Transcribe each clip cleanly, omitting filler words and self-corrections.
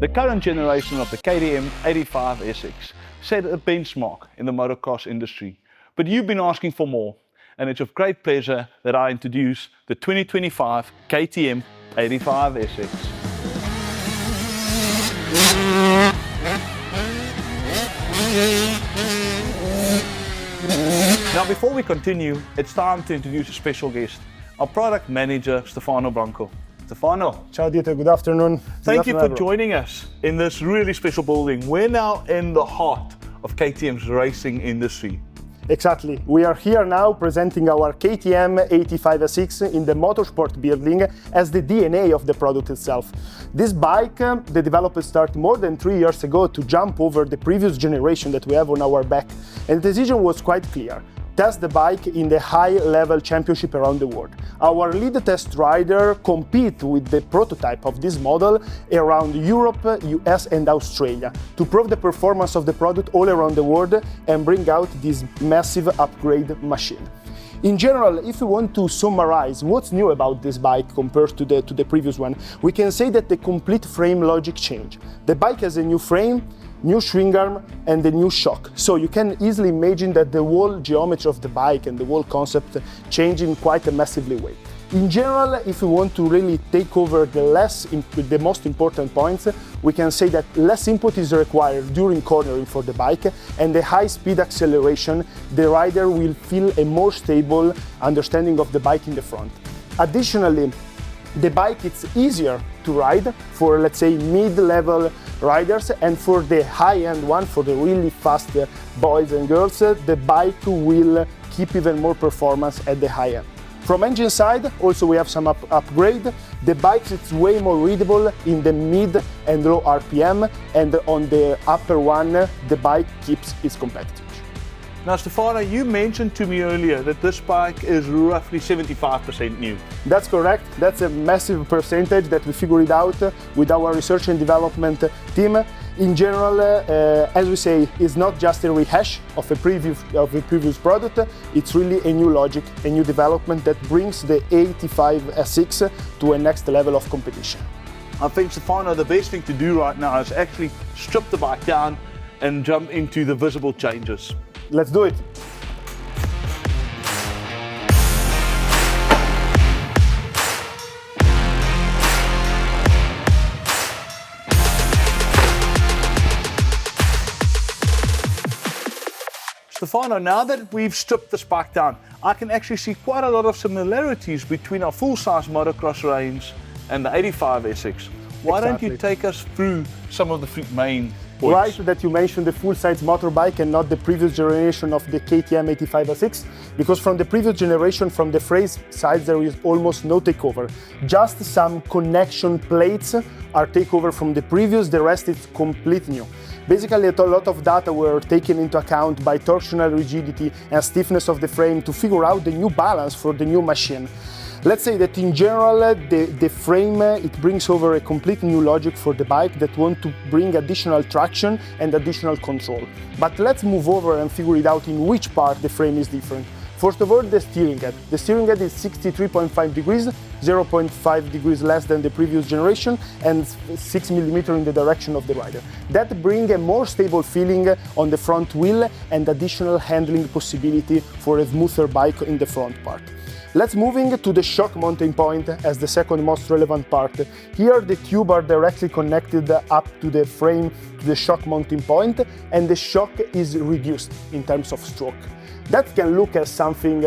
The current generation of the KTM 85 SX set a benchmark in the motocross industry, but you've been asking for more, and it's with great pleasure that I introduce the 2025 KTM 85 SX. Now before we continue, it's time to introduce a special guest, our product manager, Stefano Branco. Stefano. Ciao Dieter, good afternoon. Thank you for joining us in this really special building. We're now in the heart of KTM's racing industry. Exactly. We are here now presenting our KTM 85SX in the Motorsport building as the DNA of the product itself. This bike, the developers started more than 3 years ago to jump over the previous generation that we have on our back. And the decision was quite clear. Test the bike in the high-level championship around the world. Our lead test rider compete with the prototype of this model around Europe, US and Australia to prove the performance of the product all around the world and bring out this massive upgrade machine. In general, if we want to summarize what's new about this bike compared to the previous one, we can say that the complete frame logic changed. The bike has a new frame, new swing arm and the new shock. So you can easily imagine that the whole geometry of the bike and the whole concept change in quite a massively way. In general, if we want to really take over the most important points, we can say that less input is required during cornering for the bike, and the high-speed acceleration, the rider will feel a more stable understanding of the bike in the front. Additionally, the bike is easier to ride for, let's say, mid-level riders, and for the high-end one, for the really fast boys and girls, the bike will keep even more performance at the high end. From engine side, also we have some upgrade. The bike is way more readable in the mid and low RPM, and on the upper one, the bike keeps its competitiveness. Now Stefano, you mentioned to me earlier that this bike is roughly 75% new. That's correct. That's a massive percentage that we figured out with our research and development team. In general, as we say, it's not just a rehash of a previous product. It's really a new logic, a new development that brings the 85SX to a next level of competition. I think, Stefano, the best thing to do right now is actually strip the bike down and jump into the visible changes. Let's do it. Stefano, now that we've stripped this bike down, I can actually see quite a lot of similarities between our full-size motocross range and the 85SX. Why don't you take us through some of the main points? Right that you mentioned the full-size motorbike and not the previous generation of the KTM 85SX, because from the previous generation, from the frame side, there is almost no takeover. Just some connection plates are takeover from the previous, the rest is complete new. Basically, a lot of data were taken into account by torsional rigidity and stiffness of the frame to figure out the new balance for the new machine. Let's say that in general, the frame, it brings over a complete new logic for the bike that want to bring additional traction and additional control. But let's move over and figure it out in which part the frame is different. First of all, the steering head. The steering head is 63.5 degrees, 0.5 degrees less than the previous generation, and 6 millimeters in the direction of the rider. That brings a more stable feeling on the front wheel and additional handling possibility for a smoother bike in the front part. Let's move to the shock mounting point as the second most relevant part. Here the tubes are directly connected up to the frame, to the shock mounting point, and the shock is reduced in terms of stroke. That can look as something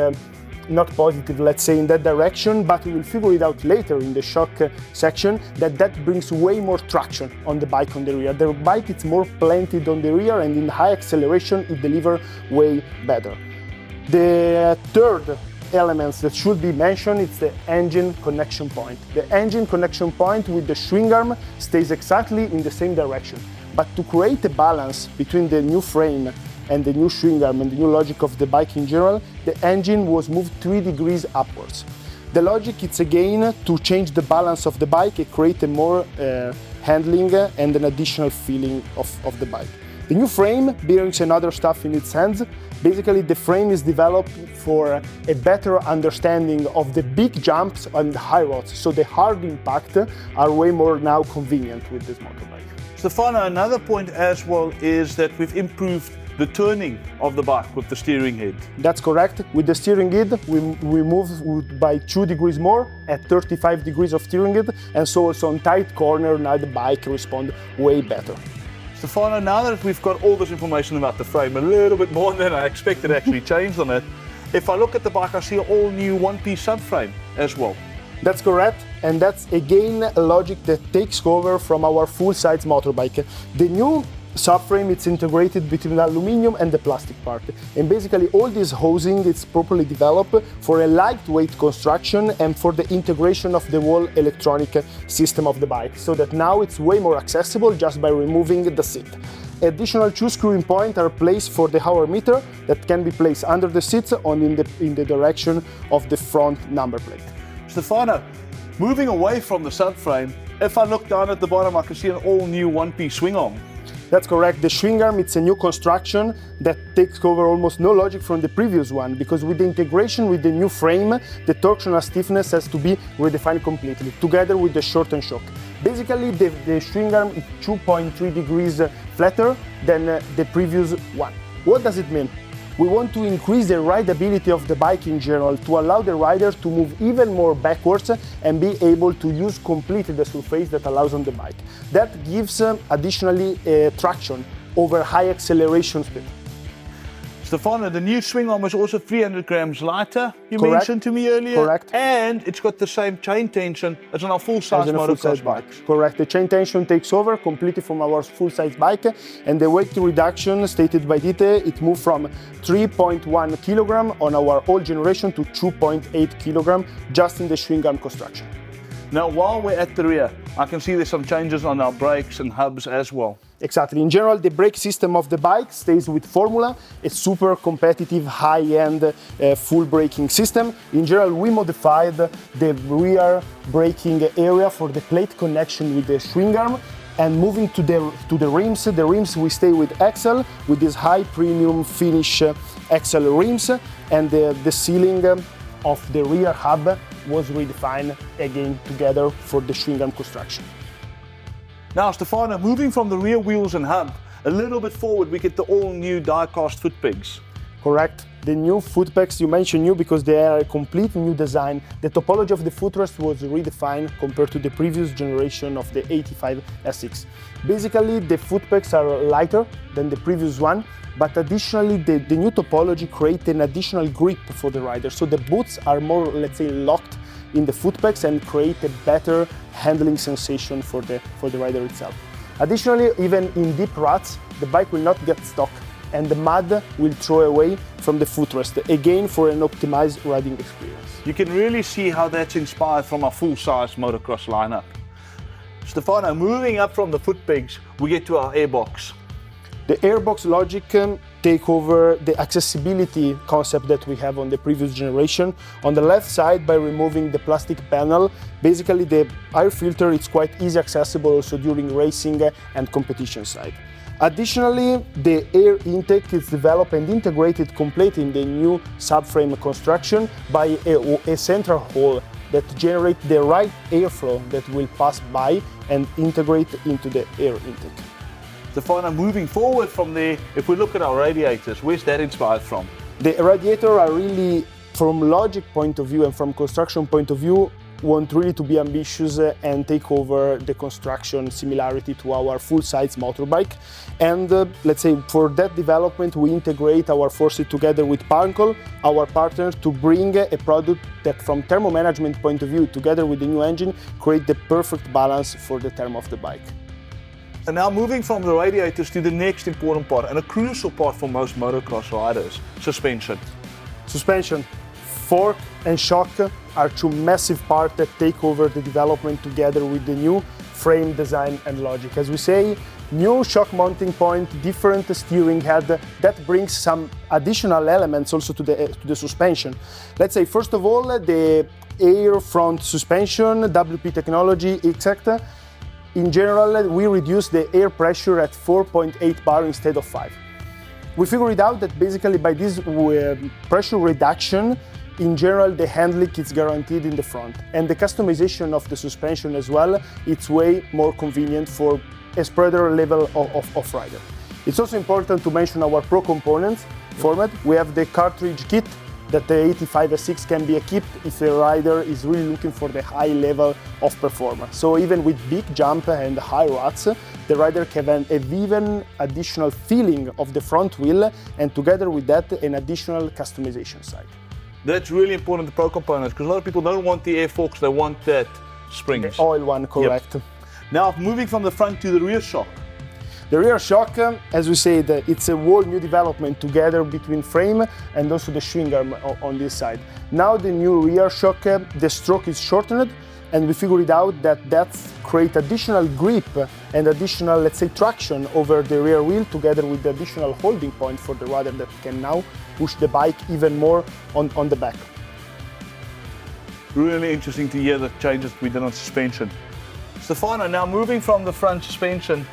not positive, let's say, in that direction, but we will figure it out later in the shock section that brings way more traction on the bike on the rear. The bike is more planted on the rear, and in high acceleration it delivers way better. The third elements that should be mentioned is the engine connection point. The engine connection point with the swing arm stays exactly in the same direction, but to create a balance between the new frame and the new swing arm and the new logic of the bike in general, the engine was moved 3 degrees upwards. The logic is again to change the balance of the bike and create a more handling and an additional feeling of the bike. The new frame, bearings and other stuff in its hands. Basically, the frame is developed for a better understanding of the big jumps and high rods. So the hard impact are way more now convenient with this motorbike. Stefano, another point as well is that we've improved the turning of the bike with the steering head. That's correct. With the steering head, we move by 2 degrees more at 35 degrees of steering head, and so also on tight corner, now the bike responds way better. Stefano, now that we've got all this information about the frame, a little bit more than I expected actually changed on it, if I look at the bike, I see an all-new one-piece subframe as well. That's correct, and that's again a logic that takes over from our full-size motorbike. The new subframe, it's integrated between the aluminum and the plastic part, and basically all this housing is properly developed for a lightweight construction and for the integration of the whole electronic system of the bike, so that now it's way more accessible just by removing the seat. Additional 2 screwing points are placed for the hour meter that can be placed under the seats or in the direction of the front number plate. Stefano, moving away from the subframe, if I look down at the bottom, I can see an all-new one-piece swing arm. That's correct. The swing arm, it's a new construction that takes over almost no logic from the previous one, because with the integration with the new frame, the torsional stiffness has to be redefined completely, together with the short and shock. Basically, the swing arm is 2.3 degrees flatter than the previous one. What does it mean? We want to increase the rideability of the bike in general, to allow the rider to move even more backwards and be able to use completely the surface that allows on the bike. That gives additionally traction over high acceleration speed. Stefano, the new swing arm is also 300 grams lighter, you Correct. mentioned to me earlier. Correct. And it's got the same chain tension as on our full-size motocross bikes. Correct. The chain tension takes over completely from our full-size bike, and the weight reduction stated by Dite, it moved from 3.1 kilogram on our old generation to 2.8 kilogram just in the swing arm construction. Now, while we're at the rear, I can see there's some changes on our brakes and hubs as well. Exactly. In general, the brake system of the bike stays with Formula, a super competitive, high-end, full braking system. In general, we modified the rear braking area for the plate connection with the swing arm. And moving to the rims we stay with Excel, with this high premium finish Excel rims, and the sealing of the rear hub was redefined again together for the swing arm construction. Now, Stefano, moving from the rear wheels and hub, a little bit forward, we get the all-new die-cast foot pegs. Correct. The new foot pegs, you mentioned new because they are a complete new design. The topology of the footrest was redefined compared to the previous generation of the 85 SX. Basically, the foot pegs are lighter than the previous one, but additionally, the new topology creates an additional grip for the rider. So the boots are more, let's say, locked in the foot pegs and create a better handling sensation for the rider itself. Additionally, even in deep ruts, the bike will not get stuck and the mud will throw away from the footrest, again for an optimized riding experience. You can really see how that's inspired from our full-size motocross lineup. Stefano, moving up from the foot pegs, we get to our airbox. The airbox logic take over the accessibility concept that we have on the previous generation. On the left side, by removing the plastic panel, basically the air filter is quite easy accessible also during racing and competition side. Additionally, the air intake is developed and integrated completely in the new subframe construction by a central hole that generates the right airflow that will pass by and integrate into the air intake. Stefano, moving forward from there, if we look at our radiators, where's that inspired from? The radiators are really, from logic point of view and from construction point of view, want really to be ambitious and take over the construction similarity to our full-size motorbike. And let's say for that development, we integrate our forces together with Pancol, our partner, to bring a product that from thermal management point of view, together with the new engine, create the perfect balance for the therm of the bike. And now moving from the radiators to the next important part, and a crucial part for most motocross riders, suspension. Suspension, fork and shock are two massive parts that take over the development together with the new frame design and logic. As we say, new shock mounting point, different steering head, that brings some additional elements also to the suspension. Let's say, first of all, the air front suspension, WP technology, exact. in general, we reduce the air pressure at 4.8 bar instead of 5. We figured out that basically by this pressure reduction, in general, the handling is guaranteed in the front. And the customization of the suspension as well, it's way more convenient for a spreader level of rider. It's also important to mention our Pro components format. We have the cartridge kit that the 85SX can be equipped if a rider is really looking for the high level of performance. So even with big jump and high watts, the rider can have an even additional feeling of the front wheel, and together with that, an additional customization side. That's really important, the Pro components, because a lot of people don't want the air forks, they want that springs. The oil one, correct. Yep. Now, moving from the front to the rear shock. The rear shock, as we said, it's a whole new development together between frame and also the swing arm on this side. Now the new rear shock, the stroke is shortened, and we figured out that create additional grip and additional, let's say, traction over the rear wheel, together with the additional holding point for the rider that can now push the bike even more on the back. Really interesting to hear the changes we did on suspension. Stefano, now moving from the front suspension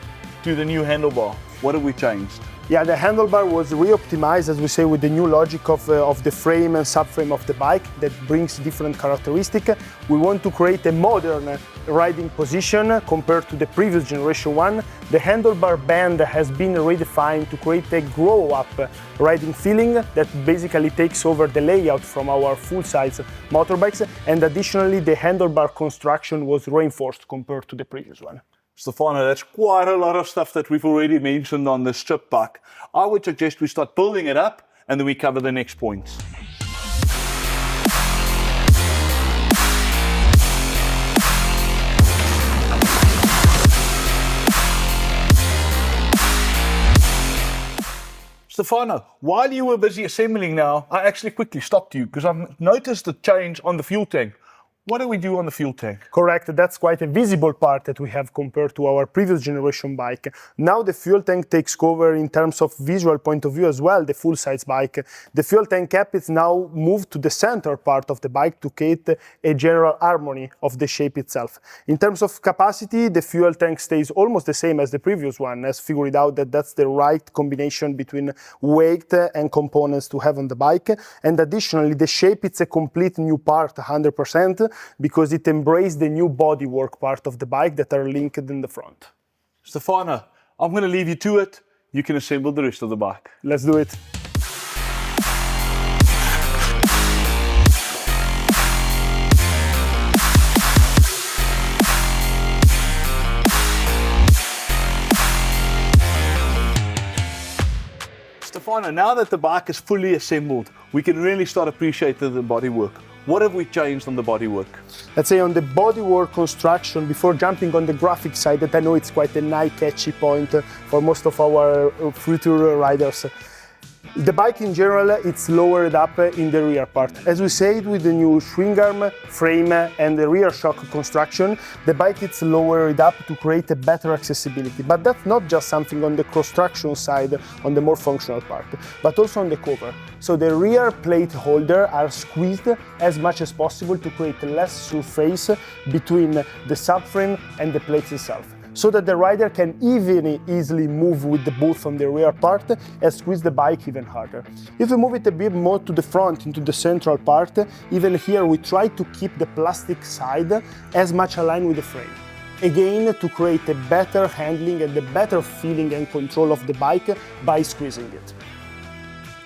to the new handlebar, what have we changed? Yeah, the handlebar was re-optimized, as we say, with the new logic of the frame and subframe of the bike that brings different characteristics. We want to create a modern riding position compared to the previous generation one. The handlebar band has been redefined to create a grow-up riding feeling that basically takes over the layout from our full-size motorbikes, and additionally the handlebar construction was reinforced compared to the previous one. Stefano, that's quite a lot of stuff that we've already mentioned on the strip bike. I would suggest we start building it up and then we cover the next points. Stefano, while you were busy assembling now, I actually quickly stopped you because I've noticed the change on the fuel tank. What do we do on the fuel tank? Correct, that's quite a visible part that we have compared to our previous generation bike. Now the fuel tank takes cover in terms of visual point of view as well, the full-size bike. The fuel tank cap is now moved to the center part of the bike to create a general harmony of the shape itself. In terms of capacity, the fuel tank stays almost the same as the previous one, as figured out that that's the right combination between weight and components to have on the bike. And additionally, the shape, it's a complete new part, 100%. Because it embraced the new bodywork part of the bike that are linked in the front. Stefano, I'm going to leave you to it. You can assemble the rest of the bike. Let's do it. Stefano, now that the bike is fully assembled, we can really start appreciating the bodywork. What have we changed on the bodywork? Let's say on the bodywork construction, before jumping on the graphic side, that I know it's quite an eye-catchy point for most of our future riders. The bike in general, it's lowered up in the rear part. As we said, with the new swing arm, frame and the rear shock construction, the bike is lowered up to create a better accessibility. But that's not just something on the construction side, on the more functional part, but also on the cover. So the rear plate holder are squeezed as much as possible to create less surface between the subframe and the plate itself, so that the rider can even easily move with the boot on the rear part and squeeze the bike even harder. If we move it a bit more to the front, into the central part, even here we try to keep the plastic side as much aligned with the frame. Again, to create a better handling and a better feeling and control of the bike by squeezing it.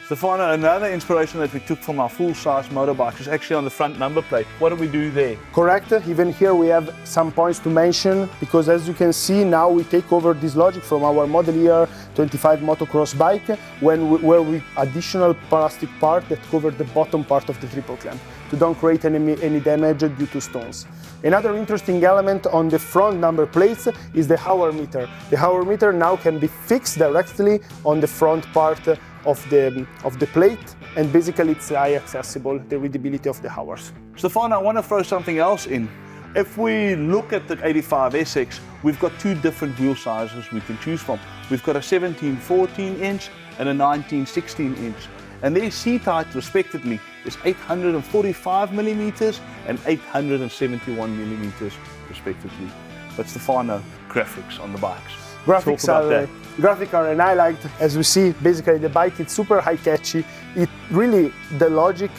Stefano, another inspiration that we took from our full-size motorbikes is actually on the front number plate. What do we do there? Correct. Even here we have some points to mention, because as you can see now we take over this logic from our Model Year 25 motocross bike, where we additional plastic part that cover the bottom part of the triple clamp to don't create any damage due to stones. Another interesting element on the front number plates is the hour meter. The hour meter now can be fixed directly on the front part of the plate, and basically it's eye accessible, the readability of the hours. Stefano, I want to throw something else in. If we look at the 85SX, we've got two different wheel sizes we can choose from. We've got a 17-14 inch and a 19-16 inch. And their seat height respectively is 845 millimeters and 871 millimeters respectively. But Stefano, graphics on the bikes. Graphics are and highlighted. As we see, basically the bike is super high catchy. It really, the logic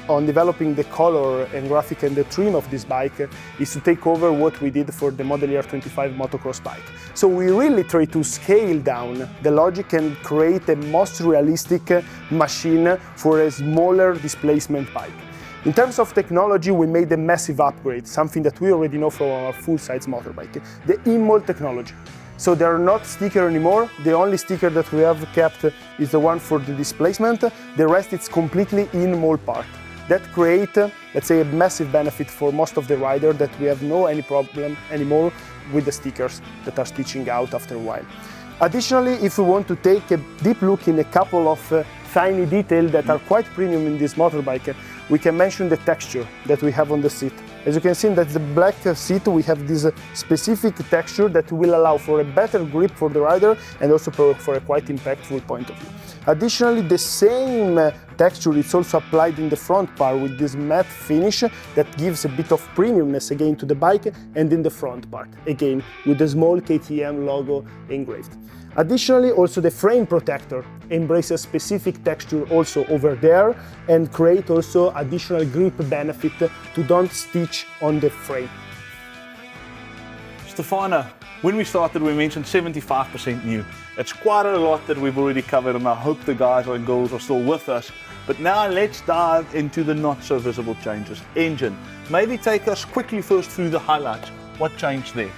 on developing the color and graphic and the trim of this bike is to take over what we did for the Model Year 25 motocross bike. So we really try to scale down the logic and create a most realistic machine for a smaller displacement bike. In terms of technology, we made a massive upgrade, something that we already know from our full-size motorbike, the InMold technology. So they are not sticker anymore. The only sticker that we have kept is the one for the displacement. The rest is completely InMold part. That create, let's say, a massive benefit for most of the riders that we have any problem anymore with the stickers that are stitching out after a while. Additionally, if we want to take a deep look in a couple of tiny details that are quite premium in this motorbike, we can mention the texture that we have on the seat. As you can see, that's the black seat. We have this specific texture that will allow for a better grip for the rider and also for a quite impactful point of view. Additionally, the same texture is also applied in the front part with this matte finish that gives a bit of premiumness again to the bike, and in the front part, again, with the small KTM logo engraved. Additionally, also the frame protector embraces specific texture also over there and create also additional grip benefit to don't stitch on the frame. Stefano, when we started we mentioned 75% new. It's quite a lot that we've already covered, and I hope the guys and girls are still with us. But now let's dive into the not so visible changes. Engine. Maybe take us quickly first through the highlights. What changed there?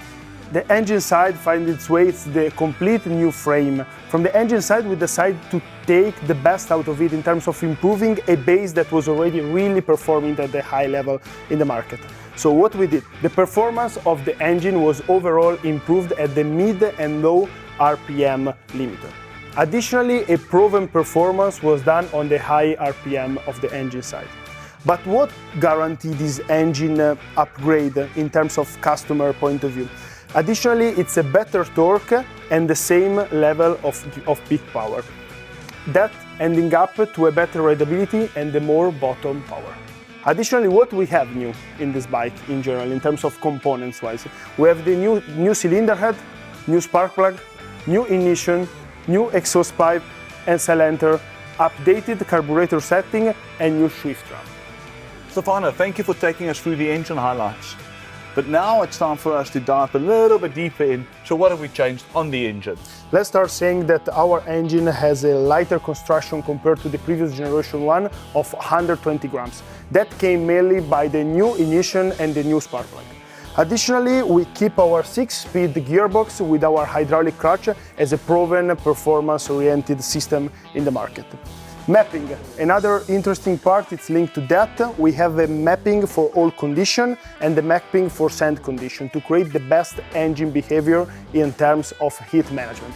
The engine side finds its way, it's the complete new frame. From the engine side, we decided to take the best out of it in terms of improving a base that was already really performing at the high level in the market. So what we did, the performance of the engine was overall improved at the mid and low RPM limiter. Additionally, a proven performance was done on the high RPM of the engine side. But what guaranteed this engine upgrade in terms of customer point of view? Additionally, it's a better torque and the same level of peak power. That ending up to a better rideability and a more bottom power. Additionally, what we have new in this bike in general, in terms of components wise, we have the new cylinder head, new spark plug, new ignition, new exhaust pipe and cylinder, updated carburetor setting and new shift drum. Stefano, thank you for taking us through the engine highlights. But now it's time for us to dive a little bit deeper in. So what have we changed on the engine? Let's start saying that our engine has a lighter construction compared to the previous generation one of 120 grams. That came mainly by the new ignition and the new spark plug. Additionally, we keep our 6-speed gearbox with our hydraulic clutch as a proven performance-oriented system in the market. Mapping, another interesting part, it's linked to that. We have a mapping for all condition and the mapping for sand condition to create the best engine behavior in terms of heat management.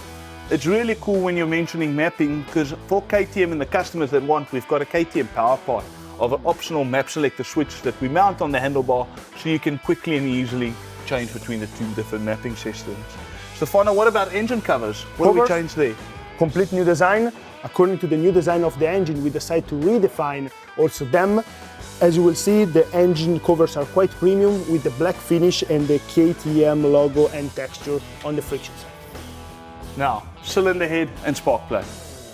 It's really cool when you're mentioning mapping, because for KTM and the customers that want, we've got a KTM power part of an optional map selector switch that we mount on the handlebar so you can quickly and easily change between the two different mapping systems. Stefano, what about engine covers? What have we changed there? Complete new design. According to the new design of the engine, we decided to redefine also them. As you will see, the engine covers are quite premium with the black finish and the KTM logo and texture on the friction side. Now, cylinder head and spark plug.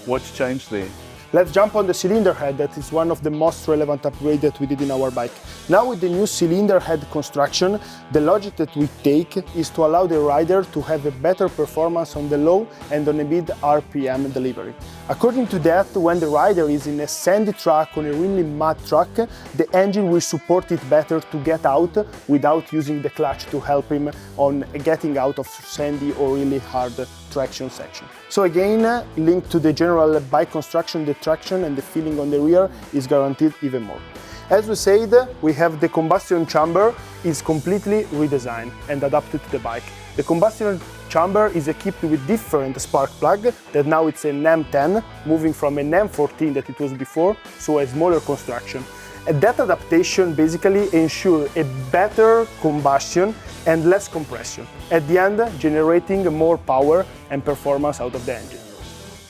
What's changed there? Let's jump on the cylinder head. That is one of the most relevant upgrades that we did in our bike. Now with the new cylinder head construction, the logic that we take is to allow the rider to have a better performance on the low and on the mid RPM delivery. According to that, when the rider is in a sandy track or a really mud track, the engine will support it better to get out without using the clutch to help him on getting out of sandy or really hard traction section. So again, linked to the general bike construction, the traction and the feeling on the rear is guaranteed even more. As we said, we have the combustion chamber is completely redesigned and adapted to the bike. The combustion chamber is equipped with different spark plug that now it's an M10, moving from an M14 that it was before, so a smaller construction. And that adaptation basically ensures a better combustion and less compression, at the end generating more power and performance out of the engine.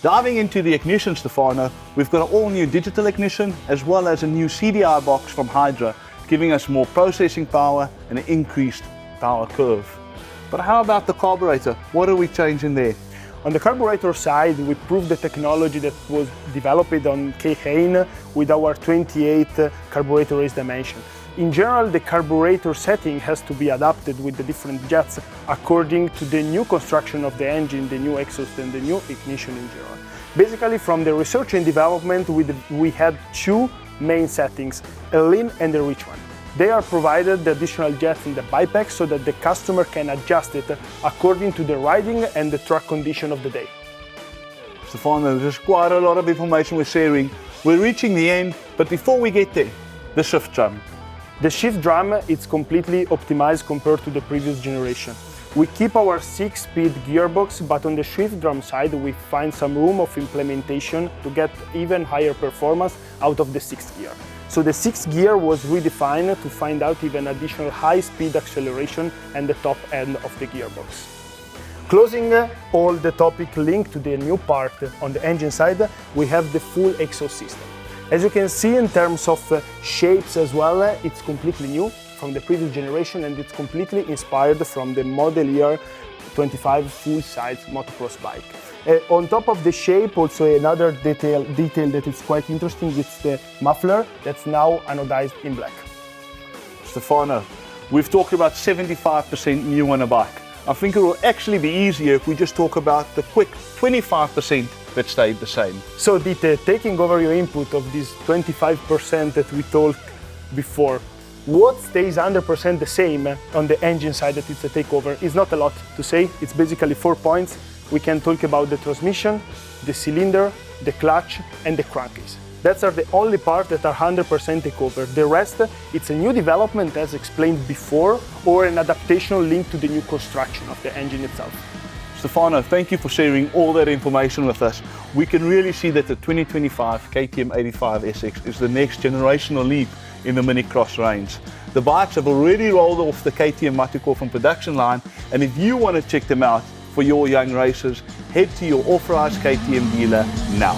Diving into the ignition, Stefano, we've got an all-new digital ignition as well as a new CDI box from Hydra, giving us more processing power and an increased power curve. But how about the carburetor? What are we changing there? On the carburetor side, we proved the technology that was developed on K-Hane with our 28 carburetor race dimension. In general, the carburetor setting has to be adapted with the different jets according to the new construction of the engine, the new exhaust and the new ignition in general. Basically, from the research and development, we had two main settings, a lean and a rich one. They are provided the additional jets in the bypass so that the customer can adjust it according to the riding and the track condition of the day. Stefano, there's quite a lot of information we're sharing. We're reaching the end, but before we get there, the shift drum. The shift drum is completely optimized compared to the previous generation. We keep our 6-speed gearbox, but on the shift drum side we find some room of implementation to get even higher performance out of the 6th gear. So the 6th gear was redefined to find out even additional high-speed acceleration and the top end of the gearbox. Closing all the topic linked to the new part on the engine side, we have the full exhaust system. As you can see, in terms of shapes as well, it's completely new from the previous generation and it's completely inspired from the model year 25 full-size motocross bike. On top of the shape, also another detail that is quite interesting, it's the muffler that's now anodized in black. Stefano, we've talked about 75% new on a bike. I think it will actually be easier if we just talk about the quick 25% that stayed the same. So Dieter, taking over your input of this 25% that we talked before, what stays 100% the same on the engine side that it's a takeover is not a lot to say. It's basically 4 points. We can talk about the transmission, the cylinder, the clutch and the crankcase. That's are the only parts that are 100% takeover. The rest, it's a new development as explained before or an adaptation linked to the new construction of the engine itself. Stefano, thank you for sharing all that information with us. We can really see that the 2025 KTM 85 SX is the next generational leap in the mini-cross range. The bikes have already rolled off the KTM Motocorp production line, and if you want to check them out for your young racers, head to your authorized KTM dealer now.